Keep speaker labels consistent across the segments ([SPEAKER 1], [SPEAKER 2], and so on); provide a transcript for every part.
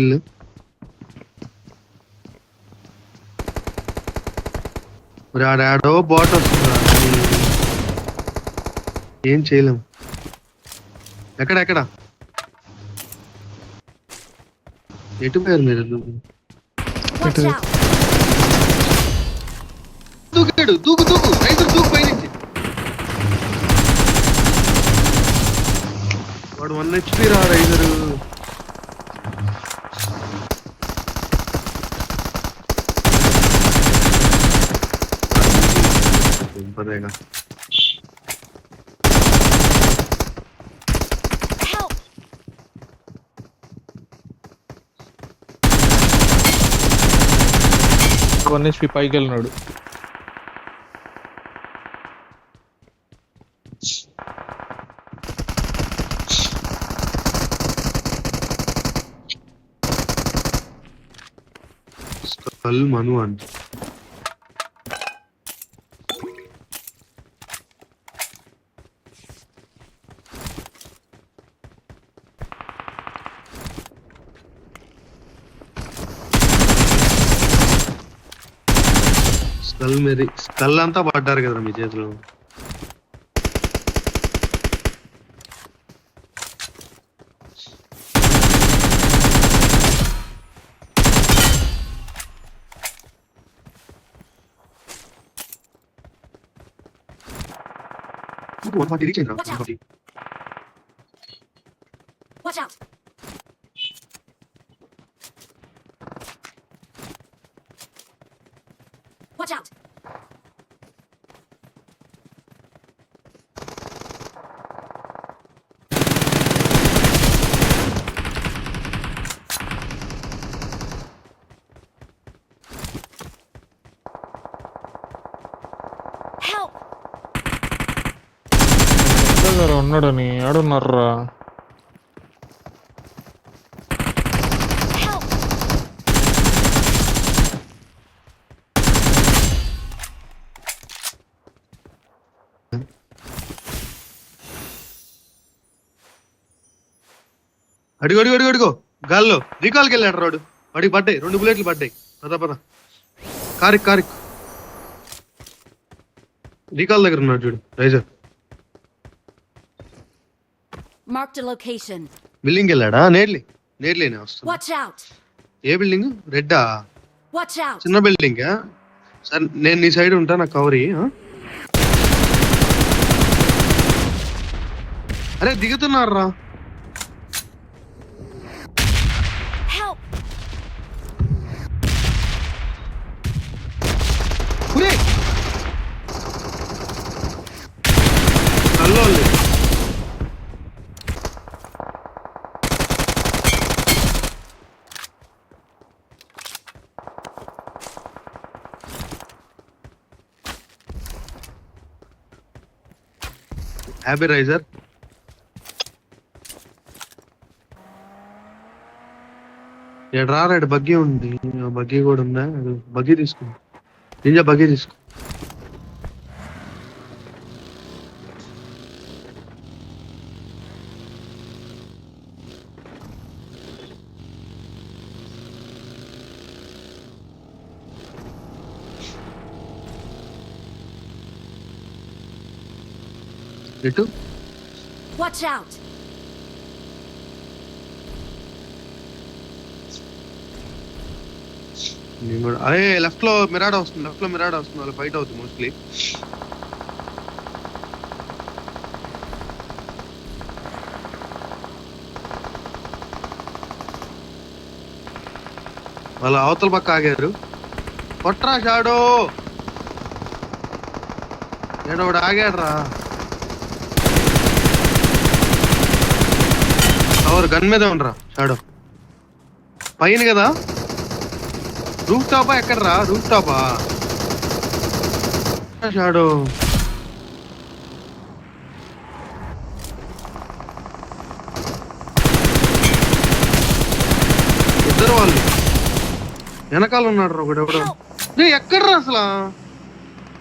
[SPEAKER 1] ఇల్లు మరి ఆడాడో బాట్ వస్తుందా? ఏం చేయలేం. ఎక్కడ ఎటు పోయారు మీరు?
[SPEAKER 2] Watch out!
[SPEAKER 1] దూకాడు, దూకు రైతులు దూకు పైనుంచి. వాడు 1 HP రా రైజరు. పదేగా
[SPEAKER 2] Help!
[SPEAKER 3] 1 HP పైకి వెళ్ళినాడు.
[SPEAKER 1] స్కల్ మను అంట. స్కల్ అంతా పడ్డారు కదా మీ చేతిలో.
[SPEAKER 2] Watch out! Watch out! Help!
[SPEAKER 3] ఉన్నాడని ఆడున్నారా?
[SPEAKER 2] Help!
[SPEAKER 1] అడిగో గాల్లో రీకాల్కి వెళ్ళాడు రాడు. వాడికి పడ్డాయి 2 బుల్లెట్లు పడ్డాయి. పద కారిక్ రీకాల్ దగ్గర ఉన్నాడు చూడు riser.
[SPEAKER 2] Marked a location.
[SPEAKER 1] Building వెళ్ళాడా? నేర్లేనే వస్తుంది.
[SPEAKER 2] Watch out!
[SPEAKER 1] ఏ బిల్డింగ్? రెడ్డా?
[SPEAKER 2] Watch out!
[SPEAKER 1] చిన్న బిల్డింగ్. సరే నేను నీ సైడ్ ఉంటా, నాకు కవరీ. అరే దిగుతున్నారా?
[SPEAKER 2] Help!
[SPEAKER 1] Hello happy riser. రాడు బగ్గీ ఉంది. బగ్గీ కూడా ఉందా? బగ్గీ తీసుకో. నింజా బగ్గీ తీసుకో. ఎటు?
[SPEAKER 2] Watch out!
[SPEAKER 1] నేను కూడా అరే లెఫ్ట్ లో మిరాడా వస్తుంది. వాళ్ళు ఫైట్ అవుతుంది మోస్ట్లీ. వాళ్ళ అవతల పక్క ఆగారు. కొట్రా షాడో. ఏడోడు ఆగాడ్రా. ఎవరు గన్ మీద ఉండరా షాడో? పైన కదా? రూఫ్ టాపా? ఎక్కడరా రూఫ్ టాపా? షాడో ఇద్దరు వాళ్ళు వెనకాల ఉన్నాడు రా ఒకడెవడో. ఎక్కడ్రా అసలు?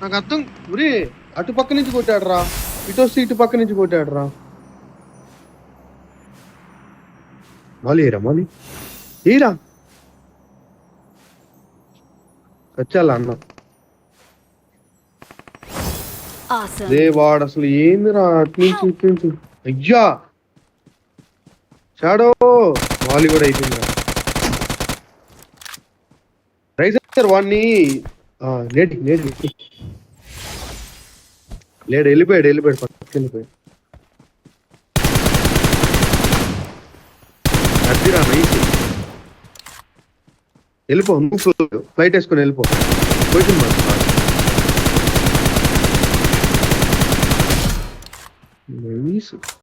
[SPEAKER 1] నాకు అర్థం. ఉరే అటు పక్క నుంచి కొట్టాడు రా, ఇటు వస్తే ఇటు పక్క నుంచి కొట్టాడు రా. మాలి ఏరా వచ్చాలా అన్న
[SPEAKER 2] Awesome.
[SPEAKER 1] రే వాడు అసలు ఏందిరా అట్నుంచి ఇట్నుంచి అయ్యా షాడో వాలి కూడా అయిపోయిందిరా రైజర్ వాడిని లేడు వెళ్ళిపోయాడు పక్కకి వెళ్ళిపోయాడు అద్దిరా నైస్ వెళ్ళిపో నువ్వు ఫ్లైట్ వేసుకొని వెళ్ళిపో పొజిషన్ నైస్